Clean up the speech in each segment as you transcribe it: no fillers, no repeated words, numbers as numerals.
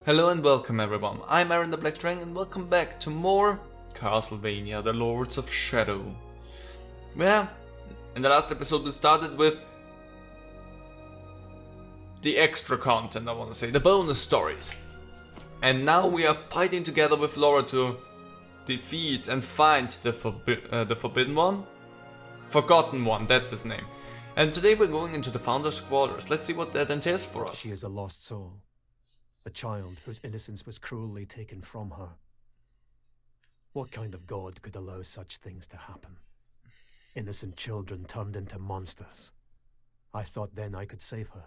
Hello and welcome everyone, I'm Aaron the Black Dragon and welcome back to more Castlevania, the Lords of Shadow. Yeah, in the last episode we started with the extra content, I want to say, the bonus stories. And now we are fighting together with Laura to defeat and find the Forbidden One? Forgotten One, that's his name. And today we're going into the Founder's Quarters. Let's see what that entails for us. She is a lost soul. A child whose innocence was cruelly taken from her. What kind of god could allow such things to happen? Innocent children turned into monsters. I thought then I could save her.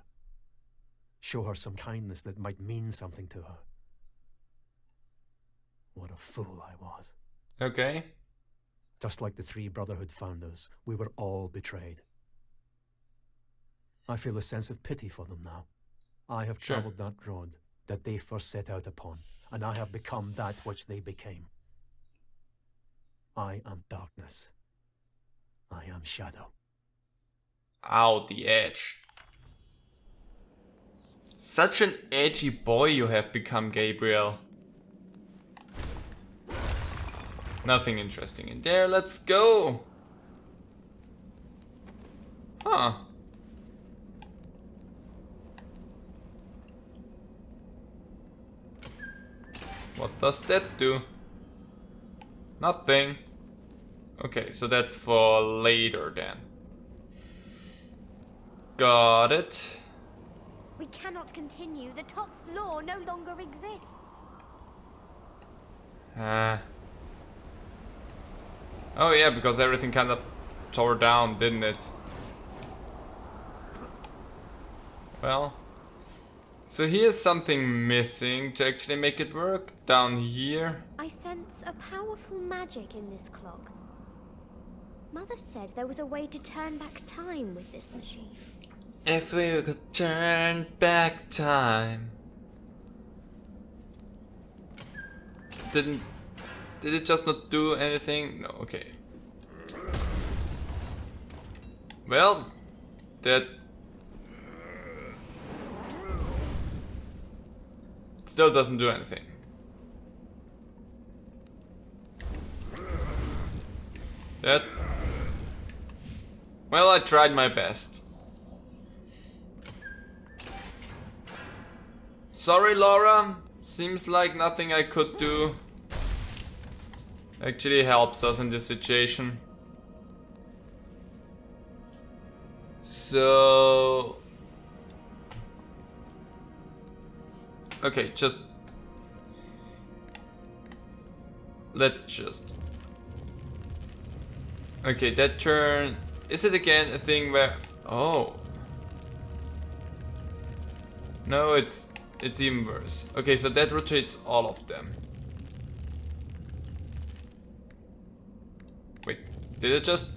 Show her some kindness that might mean something to her. What a fool I was. Okay. Just like the three Brotherhood founders, we were all betrayed. I feel a sense of pity for them now. I have traveled that road that they first set out upon, and I have become that which they became. I am darkness. I am shadow. Ow, the edge. Such an edgy boy you have become, Gabriel. Nothing interesting in there, let's go! Huh. What does that do? Nothing. Okay, so that's for later then. Got it. We cannot continue. The top floor no longer exists. Oh yeah, because everything kind of tore down, didn't it? Well. So here's something missing to actually make it work. Down here. I sense a powerful magic in this clock. Mother said there was a way to turn back time with this machine. If we could turn back time. Did it just not do anything? No, okay. Well, that still doesn't do anything. That... Well, I tried my best. Sorry, Laura. Seems like nothing I could do actually helps us in this situation. So... Okay, just... Let's just... Okay, that turn... Is it again a thing where... Oh. No, it's even worse. Okay, so that rotates all of them. Wait, did it just...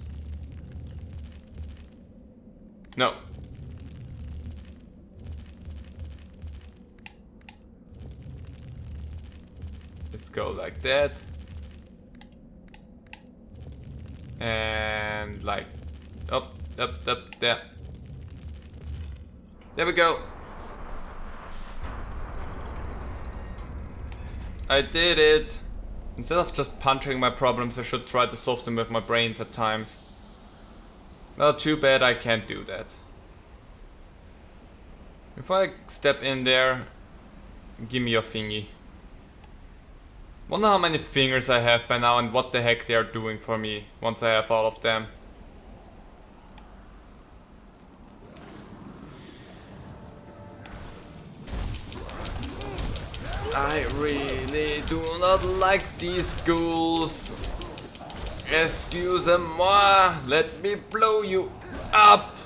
No. Let's go like that. And like up, there. There we go. I did it. Instead of just punching my problems, I should try to solve them with my brains at times. Well, too bad I can't do that. If I step in there, give me your thingy. Wonder how many fingers I have by now and what the heck they are doing for me once I have all of them. I really do not like these ghouls. Excusez-moi, let me blow you up.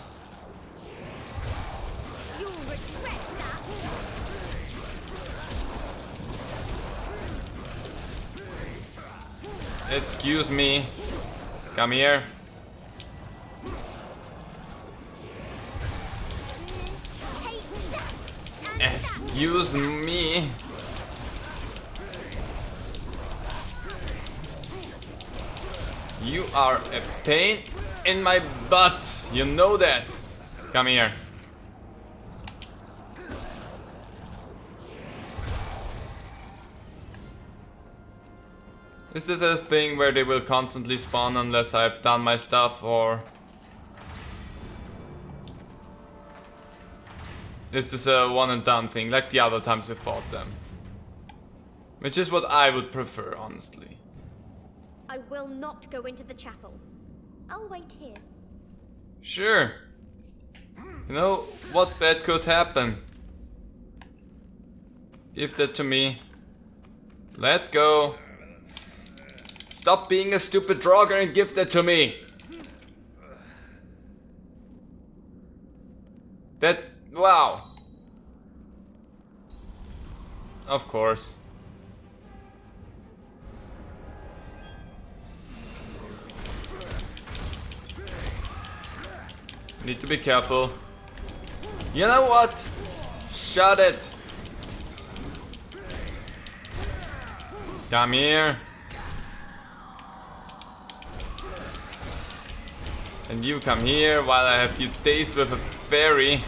You'll regret that. Excuse me. Come here. Take that. Excuse me. You are a pain in my butt. You know that. Come here. Is it a thing where they will constantly spawn unless I've done my stuff, or is this a one and done thing like the other times we fought them? Which is what I would prefer, honestly. I will not go into the chapel. I'll wait here. Sure. You know, what bad could happen? Give that to me. Let go. Stop being a stupid drogger and give that to me. That, wow. Of course. Need to be careful. You know what? Shut it. Come here. And you come here while I have you dazed with a fairy.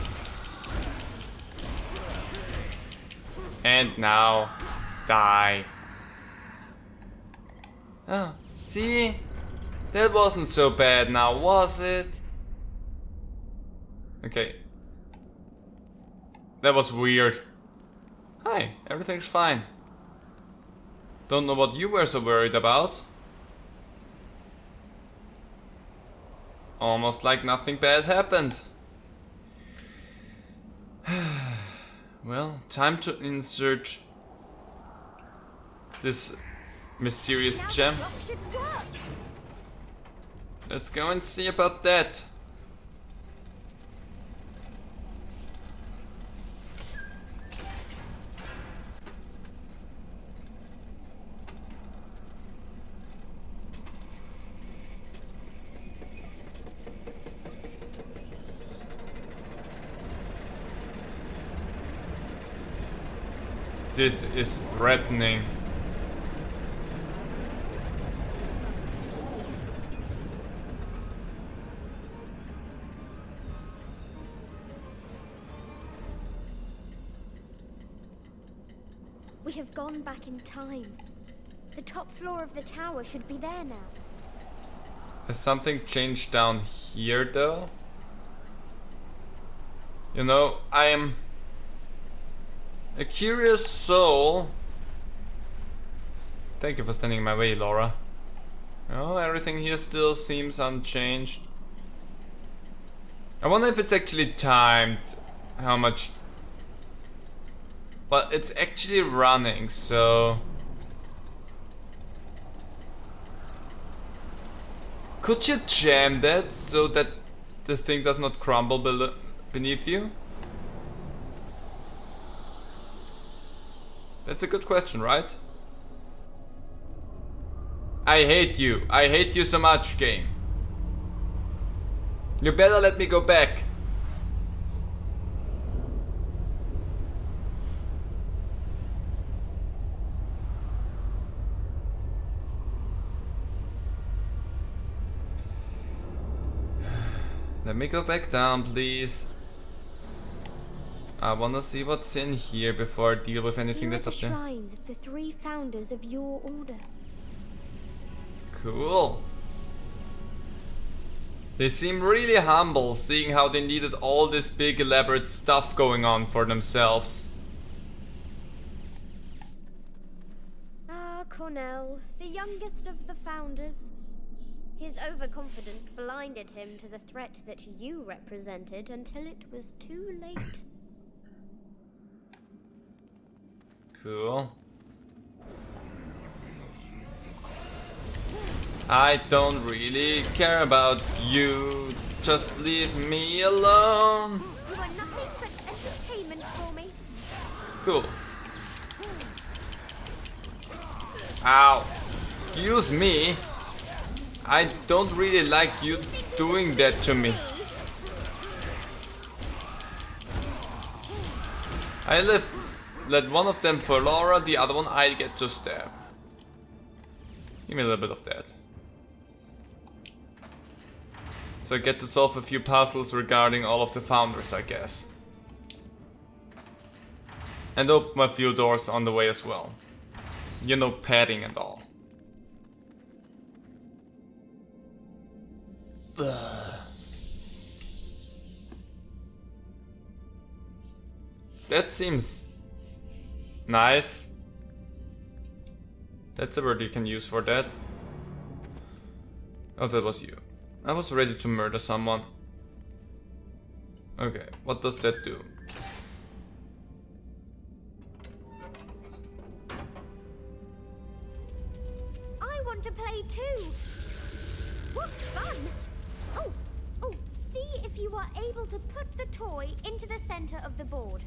And now, die. Oh, see? That wasn't so bad now, was it? Okay. That was weird. Hi, everything's fine. Don't know what you were so worried about. Almost like nothing bad happened. Well, time to insert this mysterious gem. Let's go and see about that. This is threatening. We have gone back in time. The top floor of the tower should be there now. Has something changed down here though? You know, I am a curious soul. Thank you for standing in my way, Laura. Oh, everything here still seems unchanged. I wonder if it's actually timed how much. Well, it's actually running, so could you jam that so that the thing does not crumble beneath you? That's a good question, right? I hate you. I hate you so much, game. You better let me go back. Let me go back down, please. I wanna see what's in here before I deal with anything that's up there. Shrines of the 3 founders of your order. Cool. They seem really humble, seeing how they needed all this big elaborate stuff going on for themselves. Ah, Cornell, the youngest of the founders. His overconfidence blinded him to the threat that you represented until it was too late. Cool. I don't really care about you. Just leave me alone. You are nothing but entertainment for me. Cool. Ow. Excuse me. I don't really like you doing that to me. I let one of them for Laura, the other one I get to stab. Give me a little bit of that. So I get to solve a few puzzles regarding all of the founders, I guess. And open a few doors on the way as well. You know, padding and all. That seems nice. That's a word you can use for that. Oh, that was you. I was ready to murder someone. Okay, what does that do? I want to play too. What fun! Oh, see if you are able to put the toy into the center of the board.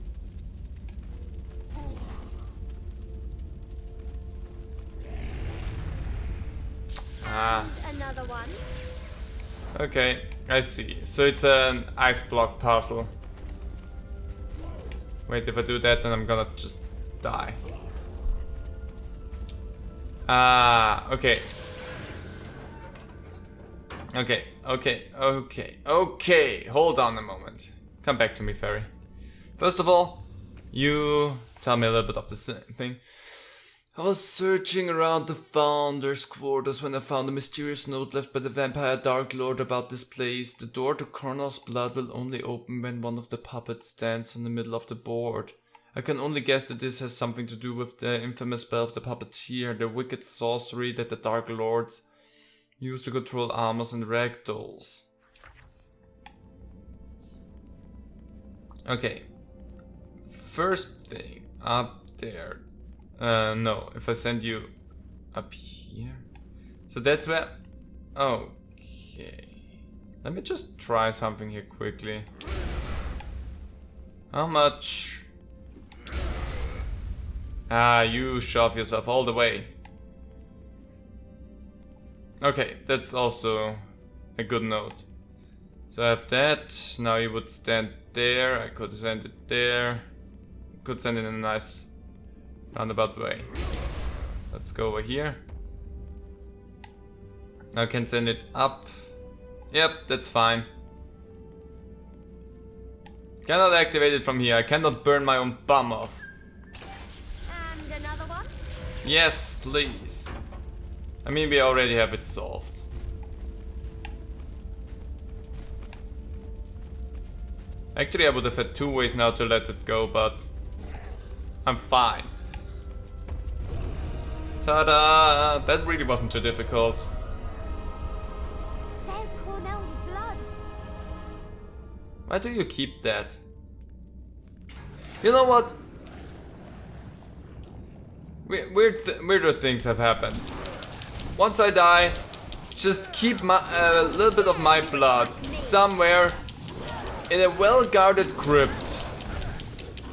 Ah. And another one. Okay, I see. So it's an ice block puzzle. Wait, if I do that, then I'm gonna just die. Ah, okay. Okay. Hold on a moment. Come back to me, Fairy. First of all, you tell me a little bit of the same thing. I was searching around the Founder's quarters when I found a mysterious note left by the Vampire Dark Lord about this place. The door to Colonel's blood will only open when one of the puppets stands in the middle of the board. I can only guess that this has something to do with the infamous spell of the puppeteer, the wicked sorcery that the Dark Lords use to control armors and ragdolls. Okay. First thing, up there. No, if I send you up here. So that's where... Okay. Let me just try something here quickly. How much? Ah, you shove yourself all the way. Okay, that's also a good note. So I have that. Now you would stand there. I could send it there. Could send it in a nice roundabout way. Let's go over here. I can send it up. Yep, that's fine. Cannot activate it from here. I cannot burn my own bum off. And another one? Yes, please. I mean, we already have it solved. Actually, I would have had 2 ways now to let it go, but I'm fine. Ta-da! That really wasn't too difficult. There's Cornell's blood. Why do you keep that? You know what? Weirder things have happened. Once I die, just keep a little bit of my blood somewhere in a well-guarded crypt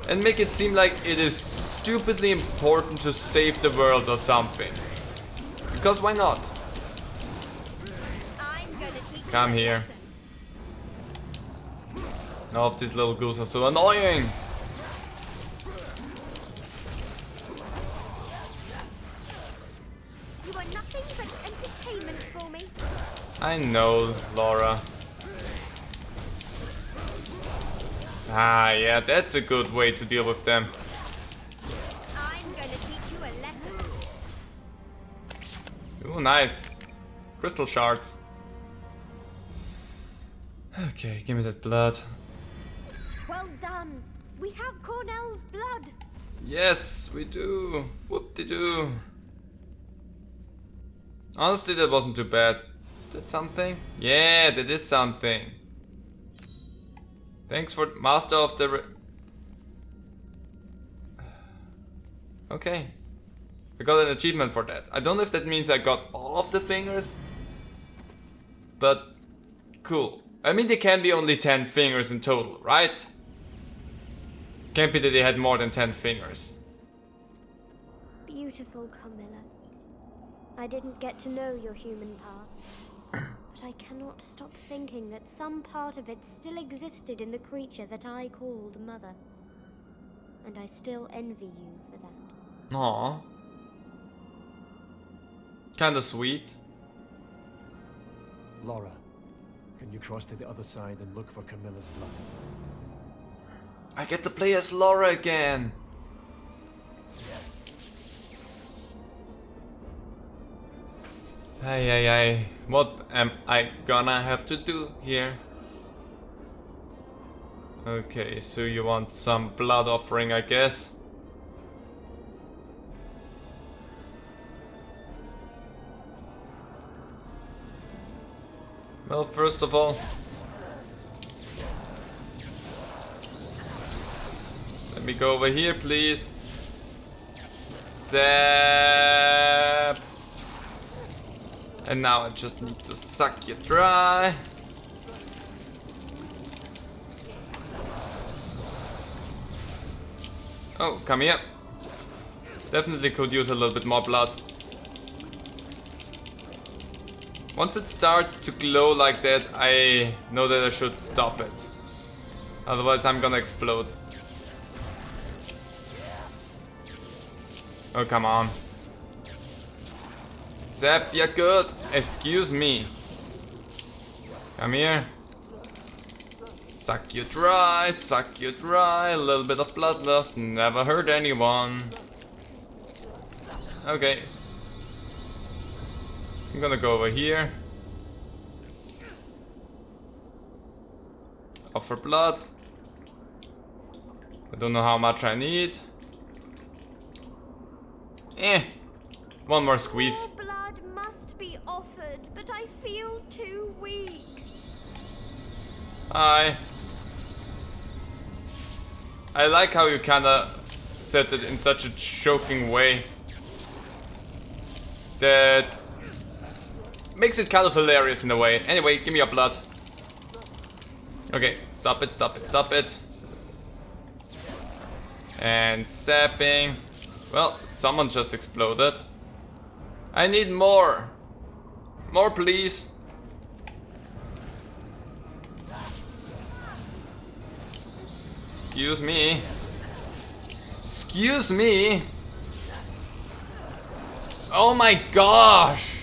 and make it seem like it is stupidly important to save the world or something. Because why not? I'm gonna teach you Come a here. lesson. All of these little ghouls are so annoying. You are nothing but entertainment for me. I know, Laura. Ah, yeah, that's a good way to deal with them. I'm gonna teach you a lesson. Ooh, nice. Crystal shards. Okay, give me that blood. Well done. We have Cornell's blood. Yes, we do. Whoop-de-doo. Honestly, that wasn't too bad. Is that something? Yeah, that is something. Thanks for Master of the... Okay. I got an achievement for that. I don't know if that means I got all of the fingers. But... cool. I mean, there can be only 10 fingers in total, right? Can't be that they had more than 10 fingers. Beautiful Camilla. I didn't get to know your human past, but I cannot stop thinking that some part of it still existed in the creature that I called Mother. And I still envy you for that. Aww. Kinda sweet. Laura, can you cross to the other side and look for Camilla's blood? I get to play as Laura again. Hey, what am I gonna have to do here? Okay, so you want some blood offering, I guess. Well, first of all, let me go over here, please. Zap. And now I just need to suck you dry. Oh, come here. Definitely could use a little bit more blood. Once it starts to glow like that, I know that I should stop it. Otherwise I'm gonna explode. Oh, come on. Zap, you're good. Excuse me. Come here. Suck you dry, suck you dry. A little bit of bloodlust never hurt anyone. Okay. I'm gonna go over here. Offer blood. I don't know how much I need. One more squeeze. More blood must be offered, but I feel too weak. Hi. I like how you kinda said it in such a joking way that makes it kind of hilarious in a way. Anyway, give me your blood. Okay, stop it, stop it, stop it. And zapping. Well, someone just exploded. I need more. More, please. Excuse me. Excuse me. Oh my gosh.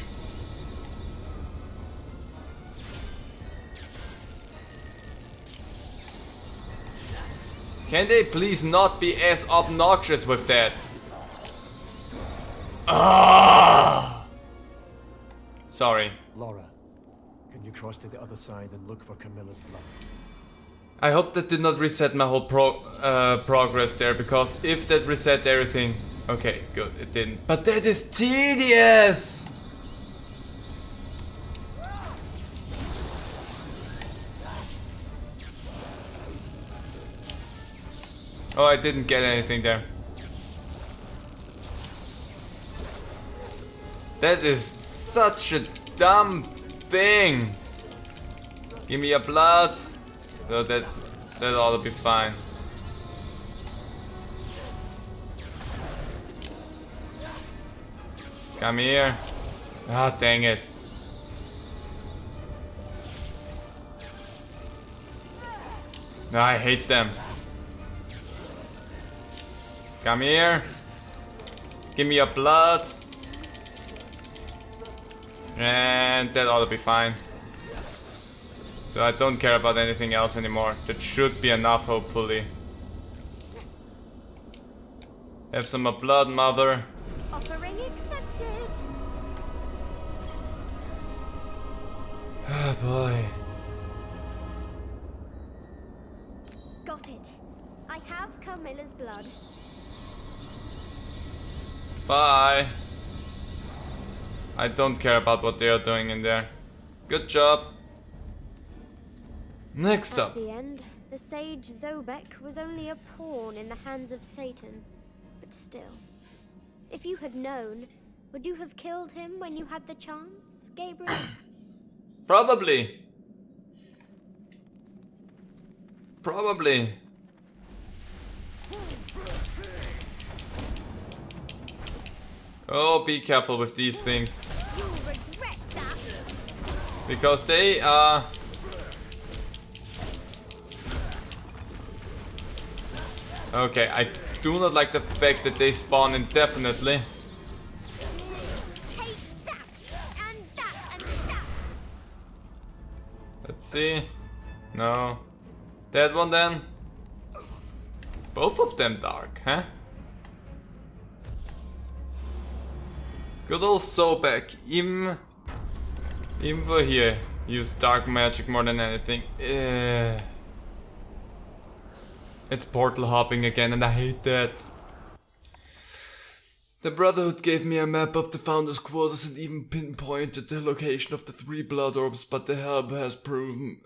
Can they please not be as obnoxious with that? Ah! Sorry. Laura, can you cross to the other side and look for Camilla's blood? I hope that did not reset my whole progress there, because if that reset everything... Okay, good, it didn't. But that is tedious! Oh, I didn't get anything there. That is such a dumb thing. Give me your blood. So that ought to be fine. Come here. Ah, dang it. No, I hate them. Come here. Give me your blood. And that ought to be fine. So I don't care about anything else anymore. That should be enough, hopefully. Have some more blood, mother. Offering accepted. Oh boy. Got it. I have Camilla's blood. Bye. I don't care about what they are doing in there. Good job. Next At up. the end, the sage Zobek was only a pawn in the hands of Satan. But still, if you had known, would you have killed him when you had the chance, Gabriel? Probably. Probably. Oh, be careful with these things. You'll regret that. Because they are... Okay, I do not like the fact that they spawn indefinitely. Take that, and that, and that. Let's see. No. That one then. Both of them dark, huh? Good old Sobek. Even Info here. Use dark magic more than anything. It's portal hopping again and I hate that. The Brotherhood gave me a map of the Founder's quarters and even pinpointed the location of the 3 blood orbs, but the help has proven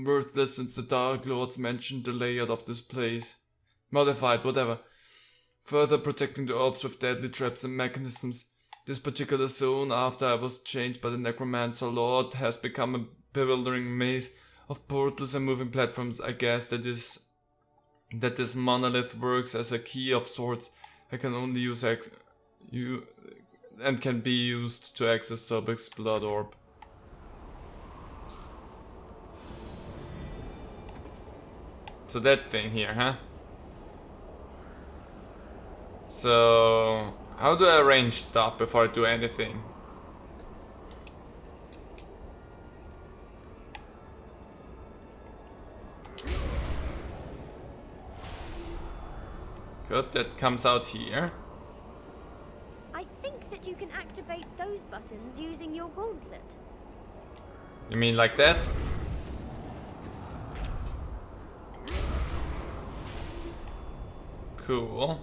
worthless since the Dark Lords mentioned the layout of this place. Modified, whatever. Further protecting the orbs with deadly traps and mechanisms. This particular zone, after I was changed by the Necromancer Lord, has become a bewildering maze of portals and moving platforms. I guess that this monolith works as a key of sorts. I can only use and can be used to access Sobek's blood orb. So that thing here, huh? So how do I arrange stuff before I do anything? Good, that comes out here. I think that you can activate those buttons using your gauntlet. You mean like that? Cool.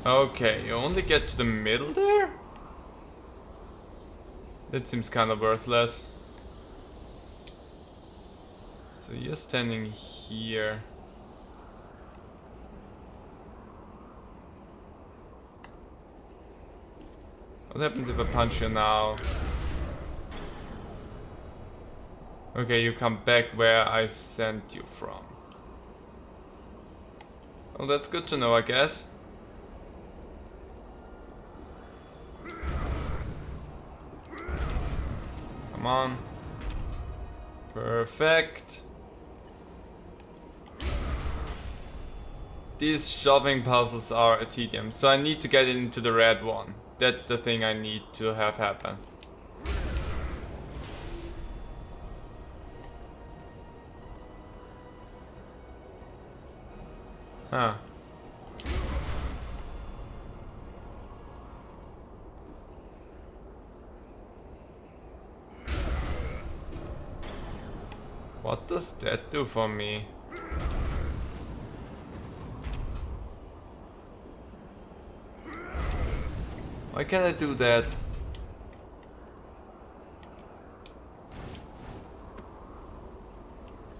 Okay, you only get to the middle there? That seems kind of worthless. So you're standing here. What happens if I punch you now? Okay, you come back where I sent you from. Well, that's good to know, I guess. Come on. Perfect. These shoving puzzles are a tedium, so I need to get into the red one. That's the thing I need to have happen. Huh. What does that do for me? Why can't I do that?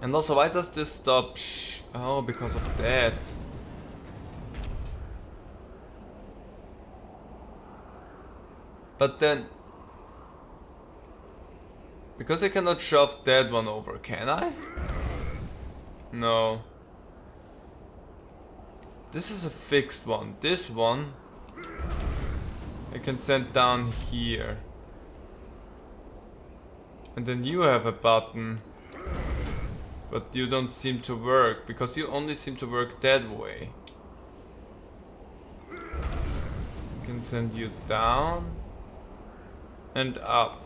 And also, why does this stop? Oh, because of that. But then, because I cannot shove that one over, can I? No. This is a fixed one. This one I can send down here. And then you have a button. But you don't seem to work, because you only seem to work that way. I can send you down and up.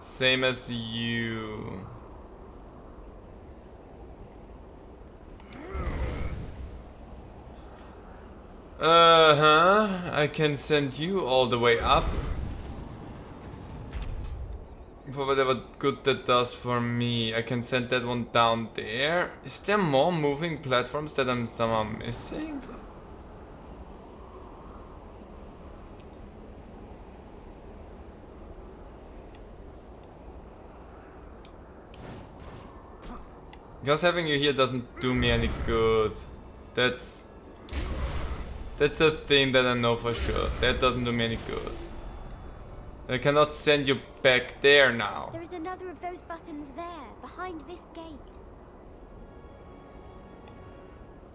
Same as you. I can send you all the way up. For whatever good that does for me. I can send that one down there. Is there more moving platforms that I'm somehow missing? Because having you here doesn't do me any good. That's a thing that I know for sure. That doesn't do me any good. I cannot send you back there now. There is another of those buttons there, behind this gate.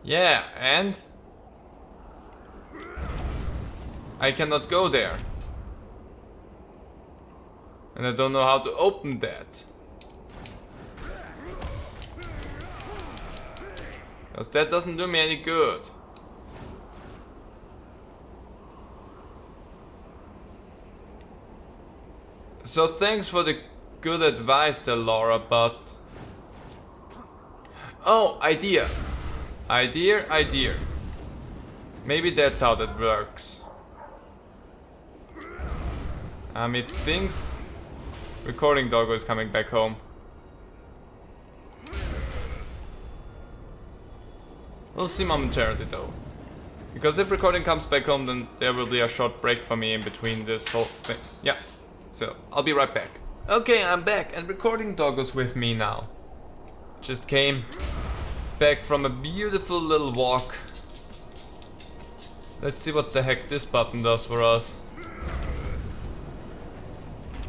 Yeah, and? I cannot go there. And I don't know how to open that. Because that doesn't do me any good. So thanks for the good advice there, Laura, but... Oh, idea. Idea. Maybe that's how that works. It thinks Recording Doggo is coming back home. We'll see momentarily though. Because if Recording comes back home, then there will be a short break for me in between this whole thing. Yeah, so I'll be right back. Okay, I'm back and Recording Doggo's with me now. Just came back from a beautiful little walk. Let's see what the heck this button does for us.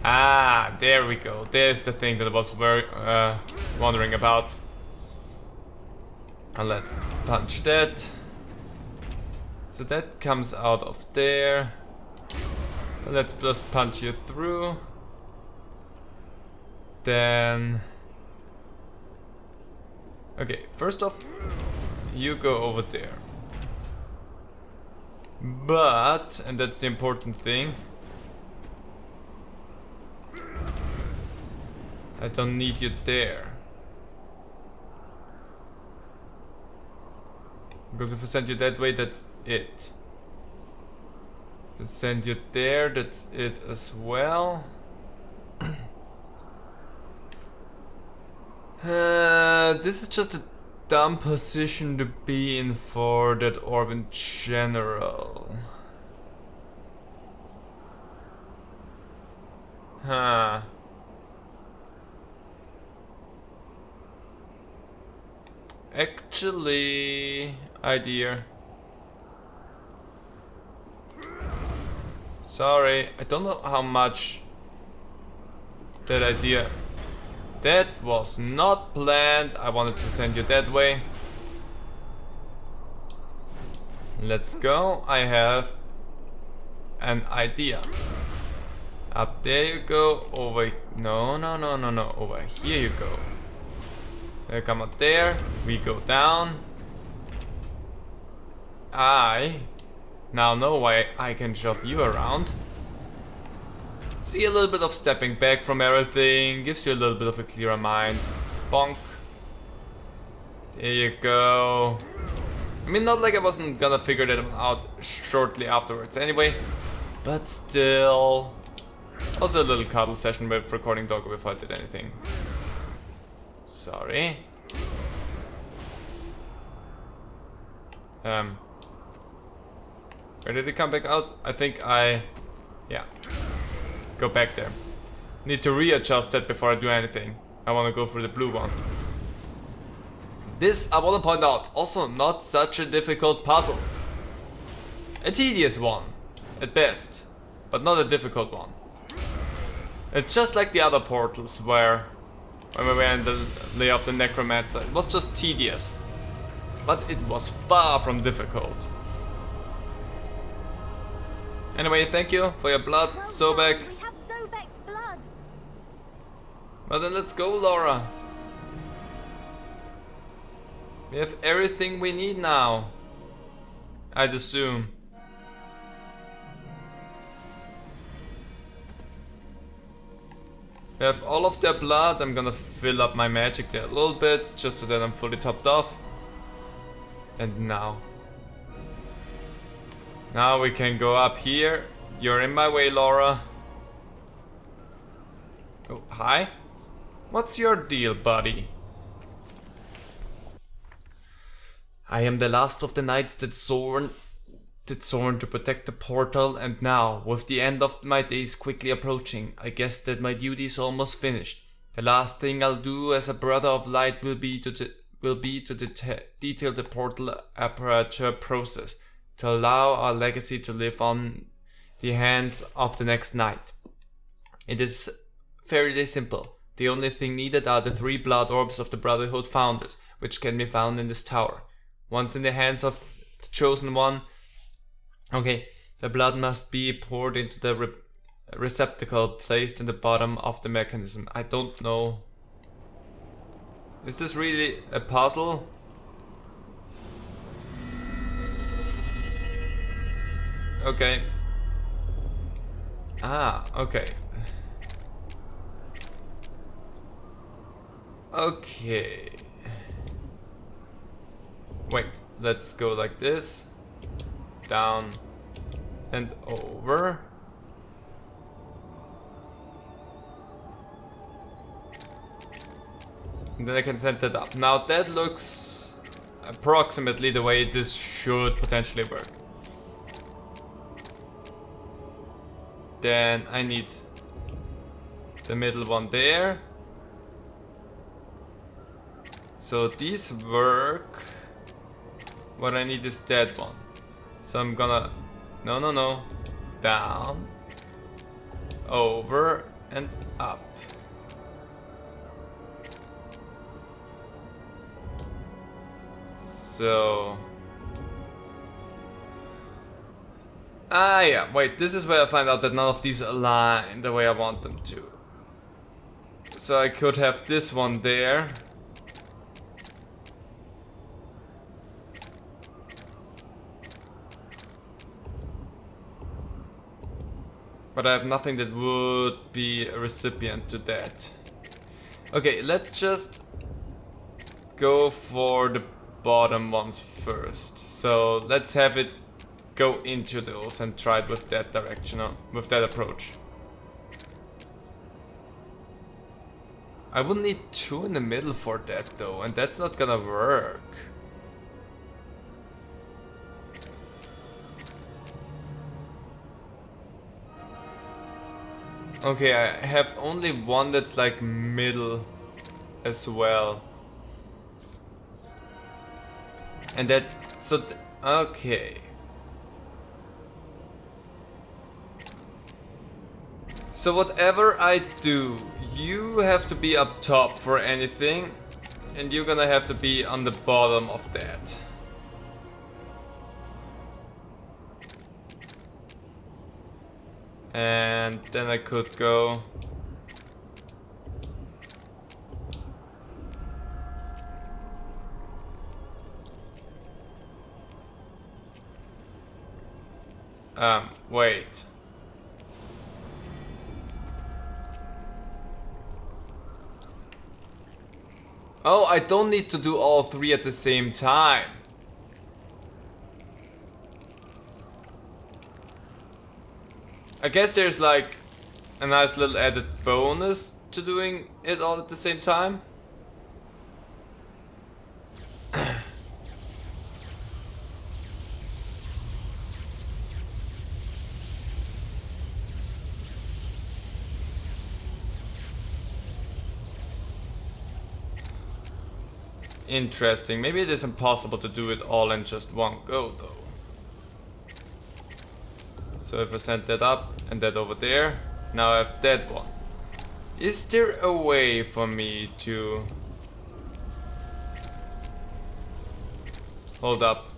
Ah, there we go. There's the thing that I was wondering about. And let's punch that. So that comes out of there. Let's just punch you through. Then... Okay, first off, you go over there. But, and that's the important thing, I don't need you there. Because if I send you that way, that's it. If I send you there, that's it as well. This is just a dumb position to be in for that orb in general. Huh. Actually, idea. Sorry, I don't know how much that idea. That was not planned. I wanted to send you that way. Let's go. I have an idea. Up there you go. Over. No. Over here you go. You come up there. We go down. I now know why I can shove you around. See, a little bit of stepping back from everything gives you a little bit of a clearer mind. Bonk. There you go. I mean, not like I wasn't gonna figure that out shortly afterwards anyway, but still. Also a little cuddle session with Recording Doggo before I did anything. Sorry. Where did it come back out? I think yeah. Go back there. Need to readjust that before I do anything. I want to go for the blue one. This, I want to point out, also not such a difficult puzzle. A tedious one, at best, but not a difficult one. It's just like the other portals where, when we were in the layer of the Necromancer, it was just tedious. But it was far from difficult. Anyway, thank you for your blood, Sobek. We have Sobek's blood. Well then let's go, Laura. We have everything we need now, I'd assume. We have all of their blood. I'm gonna fill up my magic there a little bit, just so that I'm fully topped off. And now we can go up here. You're in my way, Laura. Oh, hi. What's your deal, buddy? I am the last of the knights that sworn to protect the portal, and now, with the end of my days quickly approaching, I guess that my duty is almost finished. The last thing I'll do as a brother of light will be to detail the portal aperture process, to allow our legacy to live on the hands of the next knight. It is fairly simple. The only thing needed are the 3 blood orbs of the Brotherhood founders, which can be found in this tower. Once in the hands of the chosen one, the blood must be poured into the receptacle placed in the bottom of the mechanism. I don't know. Is this really a puzzle? Okay. Okay. Okay. Wait, let's go like this. down and over. And then I can send that up. Now that looks approximately the way this should potentially work. Then I need the middle one there. So these work. What I need is that one. So I'm gonna... No. Down. Over and up. So... yeah, wait, this is where I find out that none of these align the way I want them to. So I could have this one there. But I have nothing that would be a recipient to that. Okay, let's just go for the bottom ones first. So let's have it go into those and try it with that direction, with that approach. I will need two in the middle for that though, and that's not gonna work. Okay, I have only one that's like middle as well. And that, so, okay. So whatever I do, you have to be up top for anything, and you're gonna have to be on the bottom of that. And then I could go... wait. Oh, I don't need to do all three at the same time. I guess there's like a nice little added bonus to doing it all at the same time. Interesting. Maybe it is impossible to do it all in just one go though. So if I send that up and that over there, now I have that one. Is there a way for me to... Hold up.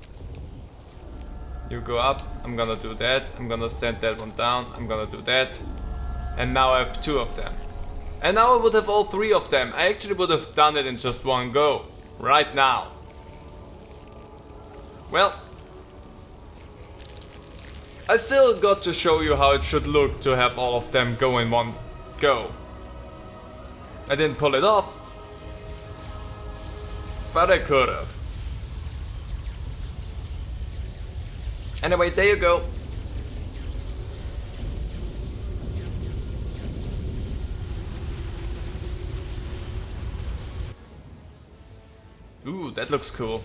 You go up, I'm gonna do that, I'm gonna send that one down, I'm gonna do that. And now I have two of them. And now I would have all three of them. I actually would have done it in just one go. Right now. Well, I still got to show you how it should look to have all of them go in one go. I didn't pull it off, but I could have. Anyway, there you go. Ooh, that looks cool.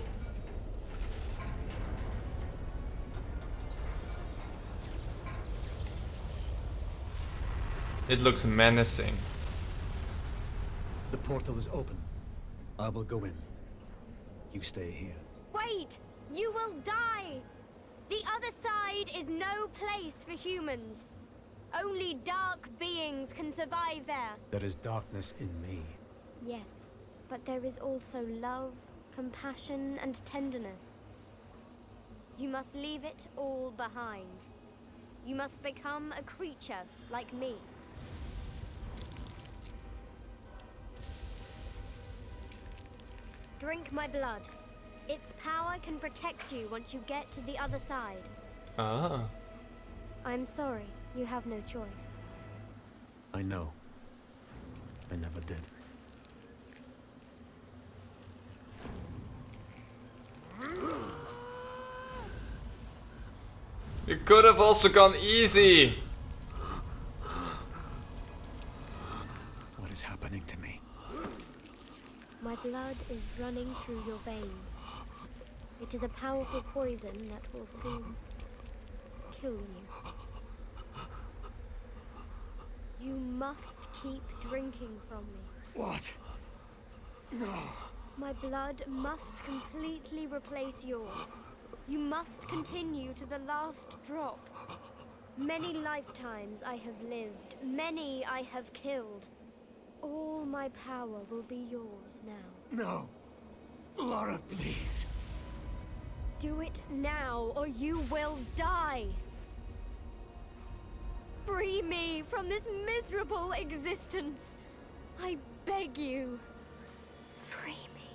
It looks menacing. The portal is open. I will go in. You stay here. Wait! You will die! The other side is no place for humans. Only dark beings can survive there. There is darkness in me. Yes, but there is also love, compassion, and tenderness. You must leave it all behind. You must become a creature like me. Drink my blood. Its power can protect you once you get to the other side. Ah. I'm sorry, you have no choice. I know. I never did. It could have also gone easy. What is happening to me? My blood is running through your veins. It is a powerful poison that will soon kill you. You must keep drinking from me. What? No. My blood must completely replace yours. You must continue to the last drop. Many lifetimes I have lived, many I have killed. All my power will be yours now. No. Laura, please. Do it now, or you will die! Free me from this miserable existence! I beg you. Free me.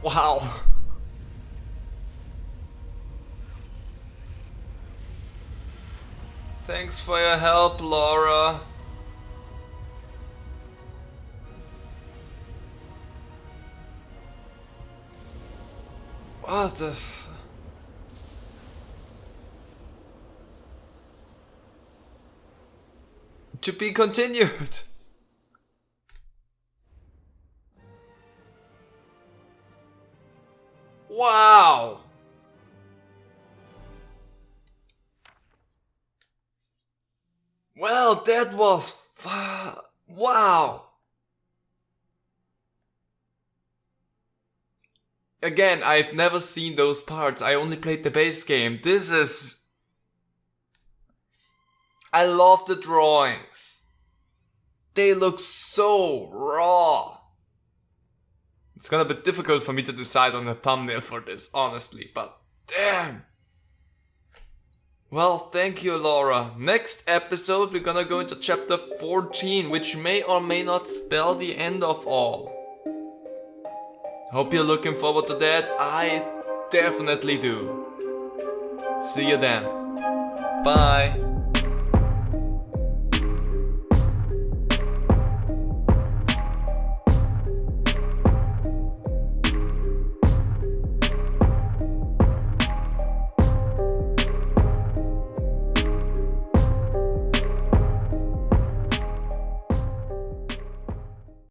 Wow. Thanks for your help, Laura. What the To be continued. Wow. Well, that was wow. Again, I've never seen those parts. I only played the base game. This is... I love the drawings. They look so raw. It's gonna be difficult for me to decide on the thumbnail for this, honestly, but damn. Well, thank you, Laura. Next episode, we're gonna go into chapter 14, which may or may not spell the end of all. Hope you're looking forward to that. I definitely do. See you then. Bye.